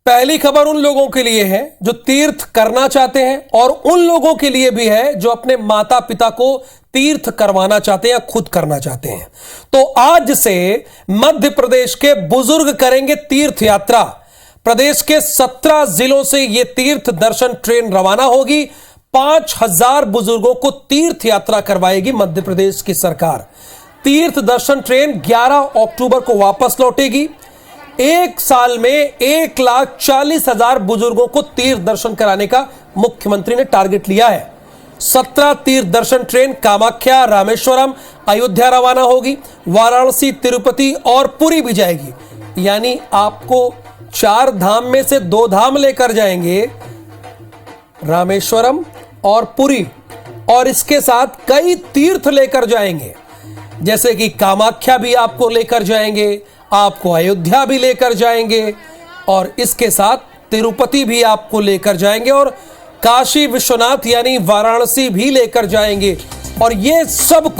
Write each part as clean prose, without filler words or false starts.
पहली खबर उन लोगों के लिए है जो तीर्थ करना चाहते हैं और उन लोगों के लिए भी है जो अपने माता पिता को तीर्थ करवाना चाहते हैं या खुद करना चाहते हैं। तो आज से मध्य प्रदेश के बुजुर्ग करेंगे तीर्थ यात्रा। प्रदेश के 17 जिलों से यह तीर्थ दर्शन ट्रेन रवाना होगी। 5000 बुजुर्गों को तीर्थ यात्रा करवाएगी मध्य प्रदेश की सरकार। तीर्थ दर्शन ट्रेन 11 अक्टूबर को वापस लौटेगी। एक साल में 1,40,000 बुजुर्गों को तीर्थ दर्शन कराने का मुख्यमंत्री ने टारगेट लिया है। 17 तीर्थ दर्शन ट्रेन कामाख्या, रामेश्वरम, अयोध्या रवाना होगी। वाराणसी, तिरुपति और पुरी भी जाएगी। यानी आपको 4 धाम में से 2 धाम लेकर जाएंगे, रामेश्वरम और पुरी, और इसके साथ कई तीर्थ लेकर जाएंगे, जैसे कि कामाख्या भी आपको लेकर जाएंगे, आपको अयोध्या भी लेकर जाएंगे और इसके साथ तिरुपति भी आपको लेकर जाएंगे और काशी विश्वनाथ यानी वाराणसी भी लेकर जाएंगे। और ये सब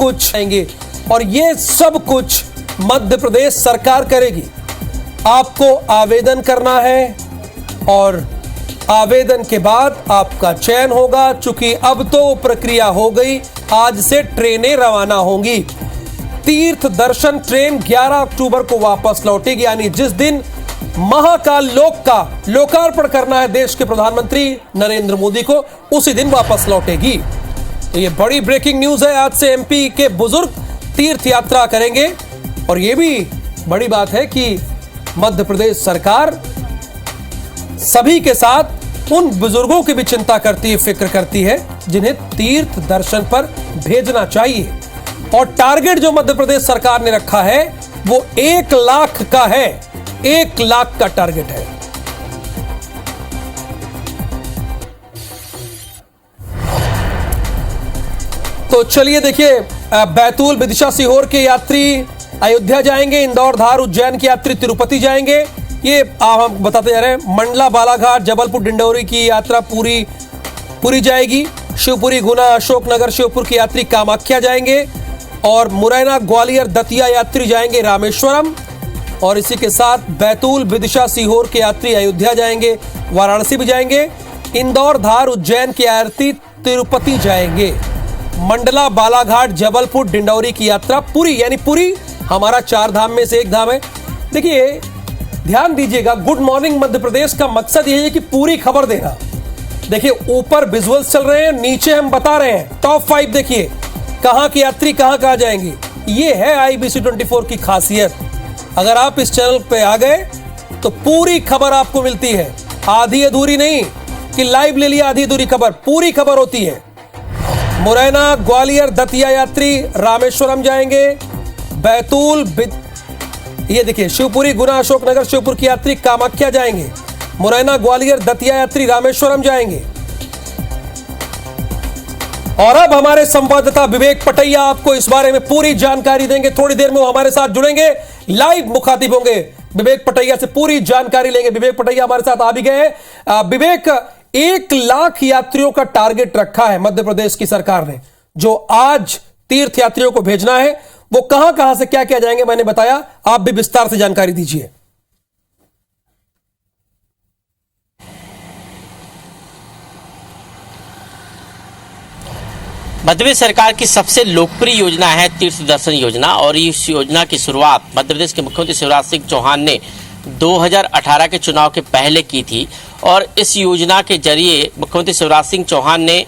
कुछ मध्य प्रदेश सरकार करेगी। आपको आवेदन करना है और आवेदन के बाद आपका चयन होगा। चूंकि अब तो प्रक्रिया हो गई, आज से ट्रेनें रवाना होंगी। तीर्थ दर्शन ट्रेन 11 अक्टूबर को वापस लौटेगी, यानी जिस दिन महाकाल लोक का लोकार्पण करना है देश के प्रधानमंत्री नरेंद्र मोदी को, उसी दिन वापस लौटेगी। तो ये बड़ी ब्रेकिंग न्यूज है। आज से एमपी के बुजुर्ग तीर्थ यात्रा करेंगे और ये भी बड़ी बात है कि मध्य प्रदेश सरकार सभी के साथ उन बुजुर्गों की भी चिंता करती है, फिक्र करती है जिन्हें तीर्थ दर्शन पर भेजना चाहिए। और टारगेट जो मध्य प्रदेश सरकार ने रखा है वो 1 लाख का है। 1 लाख का टारगेट है। तो चलिए देखिए, बैतूल, विदिशा, सीहोर के यात्री अयोध्या जाएंगे। इंदौर, धार, उज्जैन के यात्री तिरुपति जाएंगे। ये हम बताते जा रहे हैं। मंडला, बालाघाट, जबलपुर, डिंडौरी की यात्रा पूरी जाएगी। शिवपुरी, गुना, अशोकनगर, श्योपुर के यात्री कामाख्या जाएंगे और मुरैना, ग्वालियर, दतिया यात्री जाएंगे रामेश्वरम। और इसी के साथ बैतूल, विदिशा, सीहोर के यात्री अयोध्या जाएंगे, वाराणसी भी जाएंगे। इंदौर, धार, उज्जैन के यात्री तिरुपति जाएंगे। मंडला, बालाघाट, जबलपुर, डिंडौरी की यात्रा पुरी, यानी पुरी हमारा 4 धाम में से एक धाम है। देखिए, ध्यान दीजिएगा, गुड मॉर्निंग मध्य प्रदेश का मकसद यही है कि पूरी खबर देना। देखिए, ऊपर विजुअल्स चल रहे हैं, नीचे हम बता रहे हैं टॉप 5। देखिए कहां के यात्री कहां जाएंगे। ये है IBC 24 की खासियत। अगर आप इस चैनल पे आ गए तो पूरी खबर आपको मिलती है, आधी अधूरी नहीं कि लाइव ले लिया आधी अधूरी खबर, पूरी खबर होती है। मुरैना, ग्वालियर, दतिया यात्री रामेश्वरम जाएंगे। बैतूल, ये देखिए, शिवपुरी, गुना, अशोकनगर, श्योपुर की यात्री कामाख्या जाएंगे। मुरैना, ग्वालियर, दतिया यात्री रामेश्वरम जाएंगे। और अब हमारे संवाददाता विवेक पटैया आपको इस बारे में पूरी जानकारी देंगे। थोड़ी देर में वो हमारे साथ जुड़ेंगे, लाइव मुखातिब होंगे। विवेक पटैया से पूरी जानकारी लेंगे। विवेक पटैया हमारे साथ आ भी गए। विवेक, 1 लाख यात्रियों का टारगेट रखा है मध्य प्रदेश की सरकार ने, जो आज तीर्थ यात्रियों को भेजना है। वो कहां कहां से क्या क्या जाएंगे मैंने बताया, आप भी विस्तार से जानकारी दीजिए। मध्य प्रदेश सरकार की सबसे लोकप्रिय योजना है तीर्थ दर्शन योजना और इस योजना की शुरुआत मध्य प्रदेश के मुख्यमंत्री शिवराज सिंह चौहान ने 2018 के चुनाव के पहले की थी। और इस योजना के जरिए मुख्यमंत्री शिवराज सिंह चौहान ने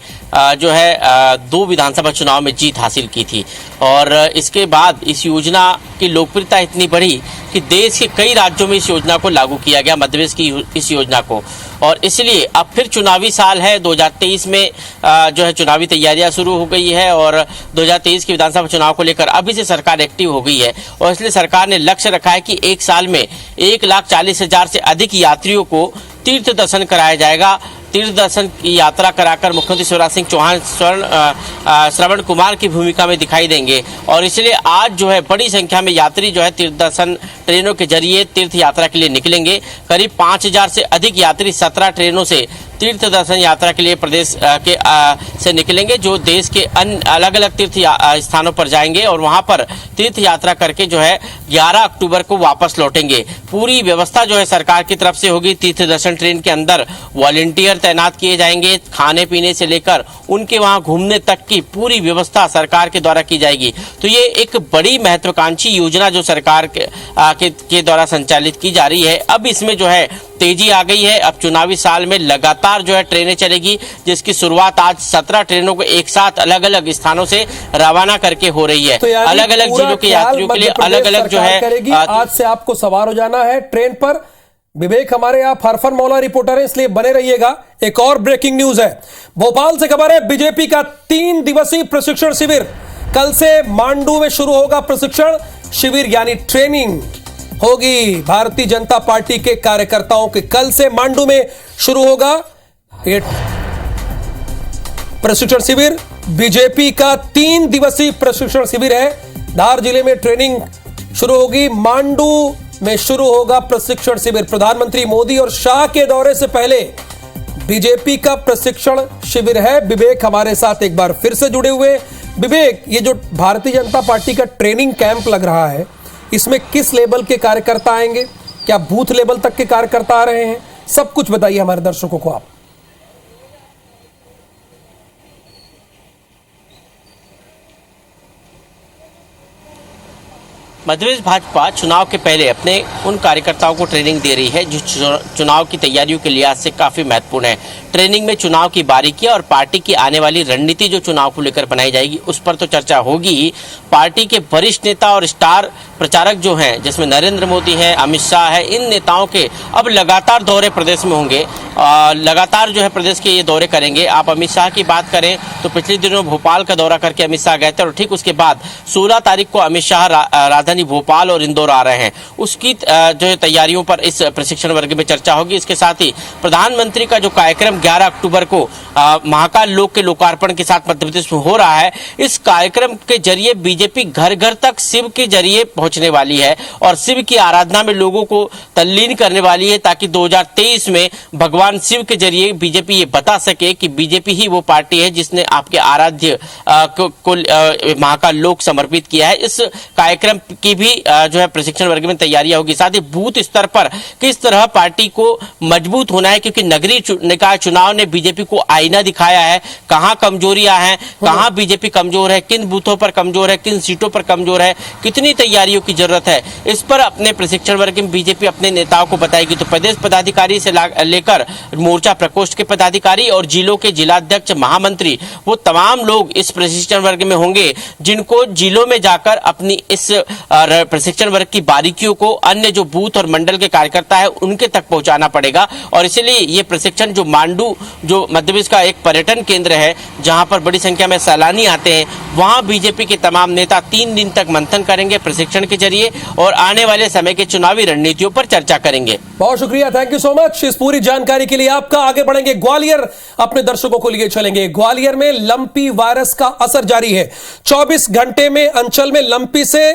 2 विधानसभा चुनाव में जीत हासिल की थी। और इसके बाद इस योजना की लोकप्रियता इतनी बढ़ी कि देश के कई राज्यों में इस योजना को लागू किया गया, मध्य प्रदेश की इस योजना को। और इसलिए अब फिर चुनावी साल है, 2023 में चुनावी तैयारियां शुरू हो गई है और 2023 के विधानसभा चुनाव को लेकर अभी से सरकार एक्टिव हो गई है। और इसलिए सरकार ने लक्ष्य रखा है कि एक साल में 1,40,000 से अधिक यात्रियों को तीर्थ दर्शन कराया जाएगा तीर्थ दर्शन की यात्रा कराकर मुख्यमंत्री शिवराज सिंह चौहान श्रवण कुमार की भूमिका में दिखाई देंगे। और इसलिए आज जो है बड़ी संख्या में यात्री जो है तीर्थ दर्शन ट्रेनों के जरिए तीर्थ यात्रा के लिए निकलेंगे। करीब 5000 से अधिक यात्री 17 ट्रेनों से तीर्थ दर्शन यात्रा के लिए प्रदेश से निकलेंगे, जो देश के अलग अलग तीर्थ स्थानों पर जाएंगे और वहां पर तीर्थ यात्रा करके जो है 11 अक्टूबर को वापस लौटेंगे। पूरी व्यवस्था जो है सरकार की तरफ से होगी। तीर्थ दर्शन ट्रेन के अंदर वॉलंटियर तैनात किए जाएंगे। खाने पीने से लेकर उनके वहां घूमने तक की पूरी व्यवस्था सरकार के द्वारा की जाएगी। तो ये एक बड़ी महत्वाकांक्षी योजना जो सरकार के द्वारा संचालित की जा रही है। अब इसमें जो है तेजी आ गई है। अब चुनावी साल में लगातार जो है ट्रेनें चलेगी, जिसकी शुरुआत आज 17 ट्रेनों को एक साथ अलग अलग स्थानों से रवाना करके हो रही है। तो अलग अलग जिलों के यात्रियों के लिए अलग अलग जो है आज से आपको सवार हो जाना है ट्रेन पर। विवेक हमारे यहाँ फरफर मौला रिपोर्टर है, इसलिए बने रहिएगा। एक और ब्रेकिंग न्यूज है, भोपाल से खबर है। बीजेपी का 3 दिवसीय प्रशिक्षण शिविर कल से मांडू में शुरू होगा। प्रशिक्षण शिविर यानी ट्रेनिंग होगी भारतीय जनता पार्टी के कार्यकर्ताओं के। कल से मांडू में शुरू होगा ये प्रशिक्षण शिविर। बीजेपी का 3 दिवसीय प्रशिक्षण शिविर है। धार जिले में ट्रेनिंग शुरू होगी, मांडू में शुरू होगा प्रशिक्षण शिविर। प्रधानमंत्री मोदी और शाह के दौरे से पहले बीजेपी का प्रशिक्षण शिविर है। विवेक हमारे साथ एक बार फिर से जुड़े हुए। विवेक, ये जो भारतीय जनता पार्टी का ट्रेनिंग कैंप लग रहा है, इसमें किस लेवल के कार्यकर्ता आएंगे? क्या बूथ लेवल तक के कार्यकर्ता आ रहे हैं? सब कुछ बताइए हमारे दर्शकों को आप। मध्य प्रदेश भाजपा चुनाव के पहले अपने उन कार्यकर्ताओं को ट्रेनिंग दे रही है जो चुनाव की तैयारियों के लिहाज से काफी महत्वपूर्ण है। ट्रेनिंग में चुनाव की बारीकियां और पार्टी की आने वाली रणनीति जो चुनाव को लेकर बनाई जाएगी उस पर तो चर्चा होगी ही। पार्टी के वरिष्ठ नेता और स्टार प्रचारक जो हैं, जिसमें नरेंद्र मोदी है, अमित शाह है, इन नेताओं के अब लगातार दौरे प्रदेश में होंगे। लगातार जो है प्रदेश के ये दौरे करेंगे। आप अमित शाह की बात करें तो पिछले दिनों भोपाल का दौरा करके अमित शाह गए थे और ठीक उसके बाद 16 तारीख को अमित शाह राजधानी भोपाल और इंदौर आ रहे हैं। उसकी जो है तैयारियों पर इस प्रशिक्षण वर्ग में चर्चा होगी। इसके साथ ही प्रधानमंत्री का जो कार्यक्रम 11 अक्टूबर को महाकाल लोक के लोकार्पण के साथ मध्य प्रदेश में हो रहा है, इस कार्यक्रम के जरिए बीजेपी घर घर तक शिव के जरिए पहुंचने वाली है और शिव की आराधना में लोगों को तल्लीन करने वाली है, ताकि 2023 में भगवान शिव के जरिए बीजेपी ये बता सके कि बीजेपी ही वो पार्टी है जिसने आपके आराध्य को महाकाल लोक समर्पित किया है। इस कार्यक्रम की भी जो है प्रशिक्षण वर्ग में तैयारियां होगी। साथ ही बूथ स्तर पर किस तरह पार्टी को मजबूत होना है, क्योंकि नगरीय निकाय चुनाव ने बीजेपी को आईना दिखाया है। कहां कमजोरियां हैं, कहां बीजेपी कमजोर है, किन बूथों पर कमजोर है, किन सीटों पर कमजोर है, कितनी तैयारियों की जरूरत है, इस पर अपने प्रशिक्षण वर्ग में बीजेपी अपने नेताओं को बताएगी। तो प्रदेश पदाधिकारी से लेकर मोर्चा प्रकोष्ठ के पदाधिकारी और जिलों के जिलाध्यक्ष, महामंत्री, वो तमाम लोग इस प्रशिक्षण वर्ग में होंगे, जिनको जिलों में जाकर अपनी इस प्रशिक्षण वर्ग की बारीकियों को अन्य जो बूथ और मंडल के कार्यकर्ता है उनके तक पहुंचाना पड़ेगा। और इसलिए ये प्रशिक्षण जो मांडू जो मध्य प्रदेश का एक पर्यटन केंद्र है, जहां पर बड़ी संख्या में सैलानी आते हैं, वहां बीजेपी के तमाम नेता 3 दिन तक मंथन करेंगे प्रशिक्षण के जरिए और आने वाले समय के चुनावी रणनीतियों पर चर्चा करेंगे। बहुत शुक्रिया, थैंक यू सो मच इस पूरी जानकारी के लिए आपका। आगे बढ़ेंगे, ग्वालियर अपने दर्शकों को लिए चलेंगे। ग्वालियर में लंपी वायरस का असर जारी है। 24 घंटे में अंचल में लंपी से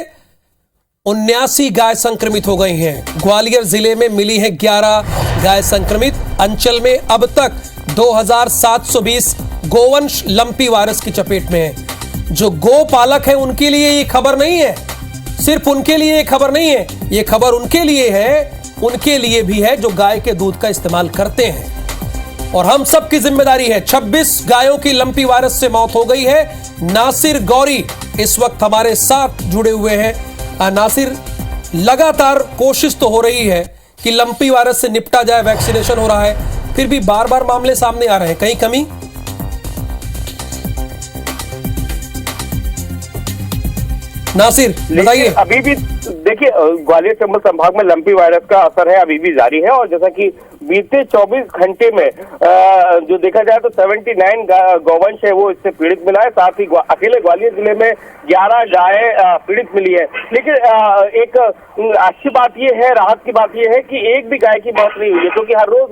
79 गाय संक्रमित हो गई हैं। ग्वालियर जिले में मिली हैं 11 गाय संक्रमित। अंचल में अब तक 2720 गोवंश लंपी वायरस की चपेट में है। जो गोपालक है उनके लिए ये खबर नहीं है, सिर्फ उनके लिए ये खबर नहीं है, ये खबर उनके लिए है, उनके लिए भी है जो गाय के दूध का इस्तेमाल करते हैं। और हम सब की जिम्मेदारी है। 26 गायों की लंपी वायरस से मौत हो गई है। नासिर गौरी इस वक्त हमारे साथ जुड़े हुए हैं। नासिर, लगातार कोशिश तो हो रही है कि लंपी वायरस से निपटा जाए, वैक्सीनेशन हो रहा है, फिर भी बार बार मामले सामने आ रहे हैं, कहीं कमी? नासिर बताइए। अभी भी देखिए, ग्वालियर चंबल संभाग में लंपी वायरस का असर है अभी भी जारी है, और जैसा कि बीते 24 घंटे में जो देखा जाए तो 79 गौवंश है वो इससे पीड़ित मिला है। साथ ही अकेले ग्वालियर जिले में 11 गायें पीड़ित मिली है। लेकिन एक अच्छी बात ये है, राहत की बात ये है कि एक भी गाय की मौत नहीं हुई है, क्योंकि हर रोज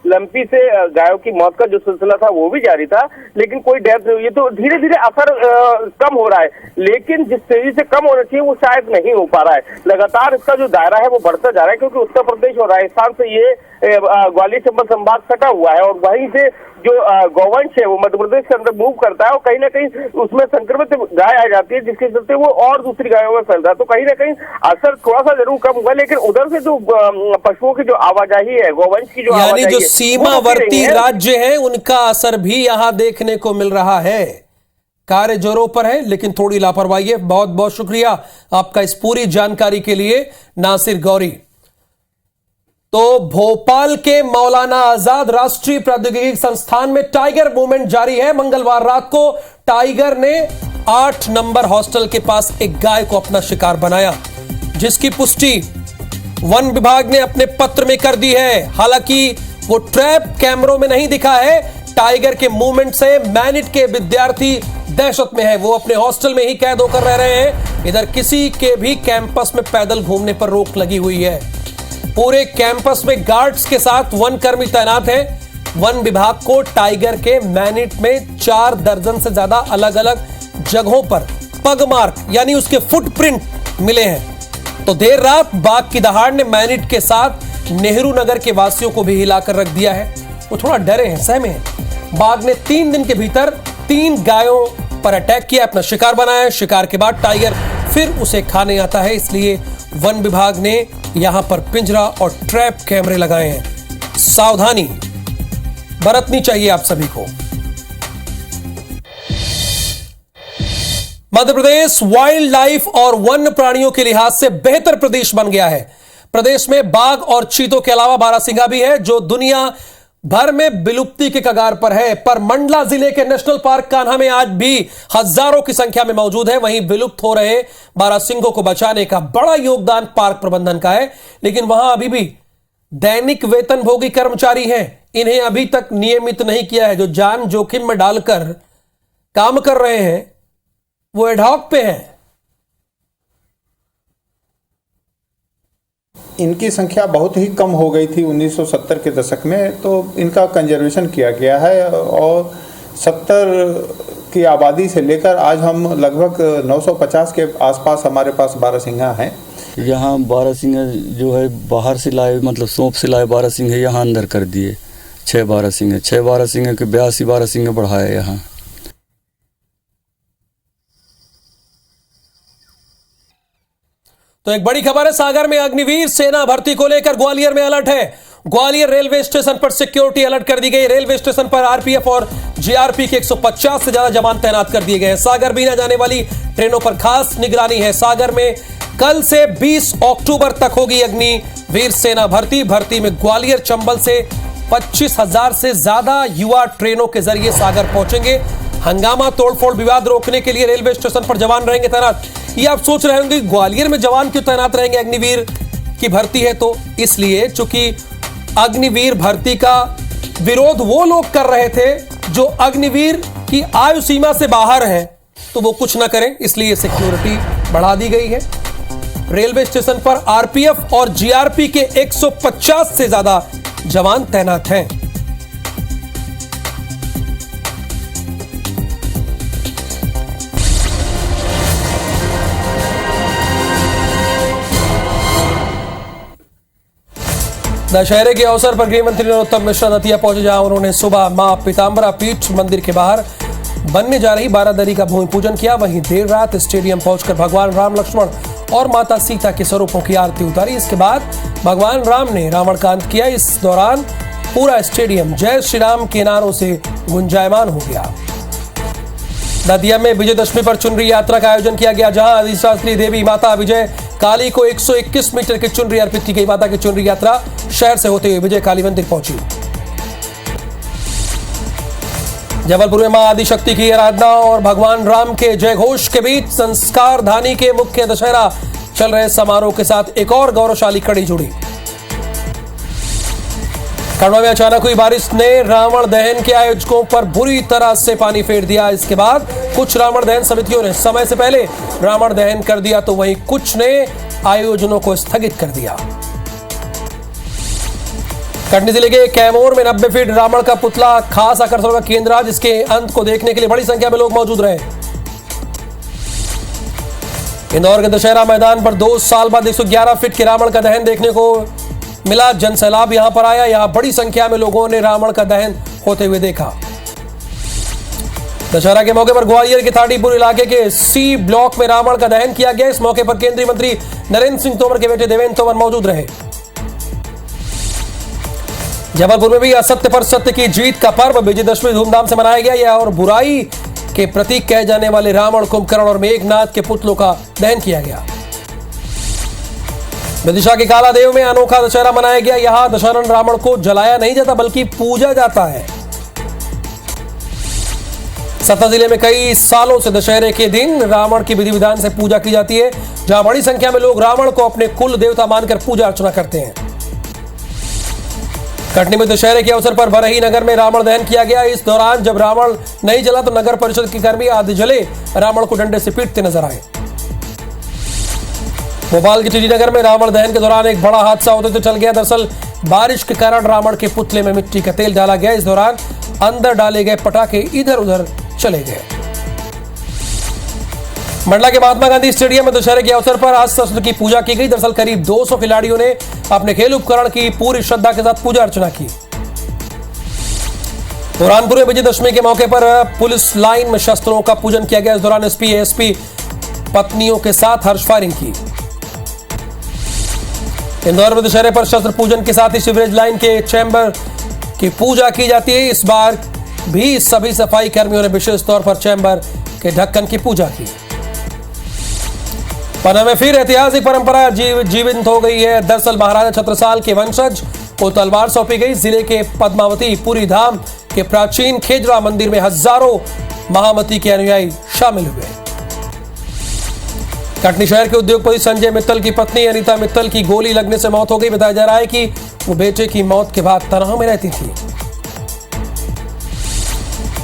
लंपी से गायों की मौत का जो सिलसिला था वो भी जारी था, लेकिन कोई डेथ नहीं हुई है। तो धीरे धीरे असर कम हो रहा है, लेकिन जिस तेजी से कम होना चाहिए वो शायद नहीं हो पा रहा है। लगातार इसका जो दायरा है वो बढ़ता जा रहा है, क्योंकि उत्तर प्रदेश और राजस्थान से ये ग्वालियर चंबल संभाग सटा हुआ है, और वहीं से जो गौवंश है वो मध्य प्रदेश के अंदर मूव करता है, और कहीं ना कहीं उसमें संक्रमित गाय आ जाती है, जिसके चलते वो और दूसरी गायों में फैल रहा है। तो कहीं ना कहीं असर थोड़ा सा जरूर कम हुआ, लेकिन उधर से जो पशुओं की जो आवाजाही है, गौवंश की जो यानी जो सीमावर्ती राज्य है उनका असर भी यहां देखने को मिल रहा है। कार्य जोरों पर है, लेकिन थोड़ी लापरवाही है। बहुत बहुत शुक्रिया आपका इस पूरी जानकारी के लिए नासिर गौरी। तो भोपाल के मौलाना आजाद राष्ट्रीय प्रौद्योगिकी संस्थान में टाइगर मूवमेंट जारी है। मंगलवार रात को टाइगर ने 8 नंबर हॉस्टल के पास एक गाय को अपना शिकार बनाया, जिसकी पुष्टि वन विभाग ने अपने पत्र में कर दी है। हालांकि वो ट्रैप कैमरों में नहीं दिखा है। टाइगर के मूवमेंट से मैनिट के विद्यार्थी दहशत में है, वो अपने हॉस्टल में ही कैद होकर रह रहे हैं। इधर किसी के भी कैंपस में पैदल घूमने पर रोक लगी हुई है। पूरे कैंपस में गार्ड्स के साथ वन कर्मी तैनात हैं। वन विभाग को टाइगर के मैनिट में 4 दर्जन से ज्यादा अलग अलग जगहों पर पग मार्क यानी उसके फुटप्रिंट मिले हैं। तो देर रात बाघ की दहाड़ ने मैनिट के साथ नेहरू नगर के वासियों को भी हिलाकर रख दिया है। वो थोड़ा डरे हैं, सहमे हैं। बाघ ने 3 दिन के भीतर 3 गायों पर अटैक किया, अपना शिकार बनाया। शिकार के बाद टाइगर फिर उसे खाने आता है, इसलिए वन विभाग ने यहां पर पिंजरा और ट्रैप कैमरे लगाए हैं। सावधानी बरतनी चाहिए आप सभी को। मध्य प्रदेश वाइल्ड लाइफ और वन्य प्राणियों के लिहाज से बेहतर प्रदेश बन गया है। प्रदेश में बाघ और चीतों के अलावा बारहसिंगा भी है, जो दुनिया भर में विलुप्ति के कगार पर है। पर मंडला जिले के नेशनल पार्क कान्हा में आज भी हजारों की संख्या में मौजूद है। वहीं विलुप्त हो रहे बारहसिंगों को बचाने का बड़ा योगदान पार्क प्रबंधन का है, लेकिन वहां अभी भी दैनिक वेतनभोगी कर्मचारी हैं। इन्हें अभी तक नियमित नहीं किया है। जो जान जोखिम में डालकर काम कर रहे हैं वो एडहॉक पे हैं। इनकी संख्या बहुत ही कम हो गई थी 1970 के दशक में, तो इनका कंजर्वेशन किया गया है, और 70 की आबादी से लेकर आज हम लगभग 950 के आसपास हमारे पास बारहसिंगा हैं। यहाँ बारहसिंगा जो है बाहर से लाए, मतलब सौंप से लाए बारहसिंगा यहाँ अंदर कर दिए। 6 बारहसिंगा के 82 बारहसिंगा बढ़ाए यहाँ। तो एक बड़ी खबर है, सागर में अग्निवीर सेना भर्ती को लेकर ग्वालियर में अलर्ट है। ग्वालियर रेलवे स्टेशन पर सिक्योरिटी अलर्ट कर दी गई। रेलवे स्टेशन पर आरपीएफ और जीआरपी के 150 से ज्यादा जवान तैनात कर दिए गए हैं। सागर बीना जाने वाली ट्रेनों पर खास निगरानी है। सागर में कल से 20 अक्टूबर तक होगी अग्निवीर सेना भर्ती। भर्ती में ग्वालियर चंबल से 25,000 से ज्यादा युवा ट्रेनों के जरिए सागर पहुंचेंगे। हंगामा, तोड़फोड़, विवाद रोकने के लिए रेलवे स्टेशन पर जवान रहेंगे तैनात। ये आप सोच रहे होंगे ग्वालियर में जवान क्यों तैनात रहेंगे, अग्निवीर की भर्ती है तो? इसलिए चूंकि अग्निवीर भर्ती का विरोध वो लोग कर रहे थे जो अग्निवीर की आयु सीमा से बाहर हैं, तो वो कुछ ना करें, इसलिए सिक्योरिटी बढ़ा दी गई है। रेलवे स्टेशन पर आरपीएफ और जीआरपी के 150 से ज्यादा जवान तैनात हैं। दशहरे के अवसर पर गृह मंत्री नरोत्तम मिश्रा दतिया पहुंचे, जहां उन्होंने सुबह मां पीताम्बरा पीठ मंदिर के बाहर बनने जा रही बारादरी का भूमि पूजन किया। वहीं देर रात स्टेडियम पहुंचकर भगवान राम, लक्ष्मण और माता सीता के स्वरूपों की आरती उतारी। इसके बाद भगवान राम ने रावण कांत किया। इस दौरान पूरा स्टेडियम जय श्री राम के नारों से गुंजायमान हो गया। दतिया में विजयदशमी पर चुनरी यात्रा का आयोजन किया गया, जहां अधिष्ठात्री देवी माता विजय काली को 121 मीटर की चुनरी अर्पित की गई। माता की चुनरी यात्रा शहर से होते हुए विजय काली मंदिर पहुंची। जबलपुर में मां आदिशक्ति की आराधना और भगवान राम के जयघोष के बीच संस्कार धानी के मुख्य दशहरा चल रहे समारोह के साथ एक और गौरवशाली कड़ी जुड़ी। खंडवा में अचानक हुई बारिश ने रावण दहन के आयोजकों पर बुरी तरह से पानी फेर दिया। इसके बाद कुछ रावण दहन समितियों ने समय से पहले रावण दहन कर दिया, तो वहीं कुछ ने आयोजनों को स्थगित कर दिया। कटनी जिले के कैमूर में 90 फीट रावण का पुतला खास आकर्षण का केंद्र रहा, जिसके अंत को देखने के लिए बड़ी संख्या में लोग मौजूद रहे। इंदौर के दशहरा मैदान पर 2 साल बाद 111 फीट के रावण का दहन देखने को मिला। जन सैलाब यहां पर आया। यहां बड़ी संख्या में लोगों ने रावण का दहन होते हुए देखा। दशहरा के मौके पर ग्वालियर के थाटीपुर इलाके के सी ब्लॉक में रावण का दहन किया गया। इस मौके पर केंद्रीय मंत्री नरेंद्र सिंह तोमर के बेटे देवेंद्र तोमर मौजूद रहे। जबलपुर में भी असत्य पर सत्य की जीत का पर्व विजयदशमी धूमधाम से मनाया गया। यह और बुराई के प्रतीक कहे जाने वाले रावण, कुंभकर्ण और मेघनाथ के पुतलों का दहन किया गया। विदिशा के कालादेव में अनोखा दशहरा मनाया गया। यहां दशहरा रावण को जलाया नहीं जाता बल्कि पूजा जाता है। सतना जिले में कई सालों से दशहरे के दिन रावण की विधि विधान से पूजा की जाती है, जहां बड़ी संख्या में लोग रावण को अपने कुल देवता मानकर पूजा अर्चना करते हैं। कटनी में दशहरे के अवसर पर बरही नगर में रावण दहन किया गया। इस दौरान जब रावण नहीं जला तो नगर परिषद के कर्मी आधे जले रावण को डंडे से पीटते नजर आए। भोपाल के टीटी नगर में रावण दहन के दौरान एक बड़ा हादसा होते तो चल गया। दरअसल बारिश के कारण रावण के पुतले में मिट्टी का तेल डाला गया। इस दौरान अंदर डाले गए पटाखे इधर उधर चले गए। मंडला के महात्मा गांधी स्टेडियम में दशहरे के अवसर पर आज शस्त्र की पूजा की गई। दरअसल करीब 200 खिलाड़ियों ने अपने खेल उपकरण की पूरी श्रद्धा के साथ पूजा अर्चना की। बुरहानपुर में विजयदशमी के मौके पर पुलिस लाइन में शस्त्रों का पूजन किया गया। इस दौरान एसपी एएसपी पत्नियों के साथ हर्ष फायरिंग की। इंदौर में दशहरे पर शस्त्र पूजन के साथ ही सीवरेज लाइन के चैम्बर की पूजा की जाती है। इस बार भी सभी सफाई कर्मियों ने विशेष तौर पर चैम्बर के ढक्कन की पूजा की। पन्ना में फिर ऐतिहासिक परंपरा जीवित हो गई है। दरअसल महाराजा छत्रसाल के वंशज को तलवार सौंपी गई। जिले के पद्मावती पुरी धाम के प्राचीन खेजड़ा मंदिर में हजारों महामती के अनुयायी शामिल हुए। कटनी शहर के उद्योगपति संजय मित्तल की पत्नी अनीता मित्तल की गोली लगने से मौत हो गई। बताया जा रहा है कि वो बेटे की मौत के बाद तनाव में रहती थी।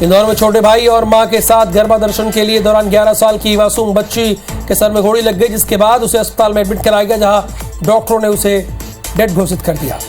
इंदौर में छोटे भाई और मां के साथ गरबा दर्शन के लिए दौरान 11 साल की मासूम बच्ची के सर में गोली लग गई, जिसके बाद उसे अस्पताल में एडमिट कराया गया, जहां डॉक्टरों ने उसे डेड घोषित कर दिया।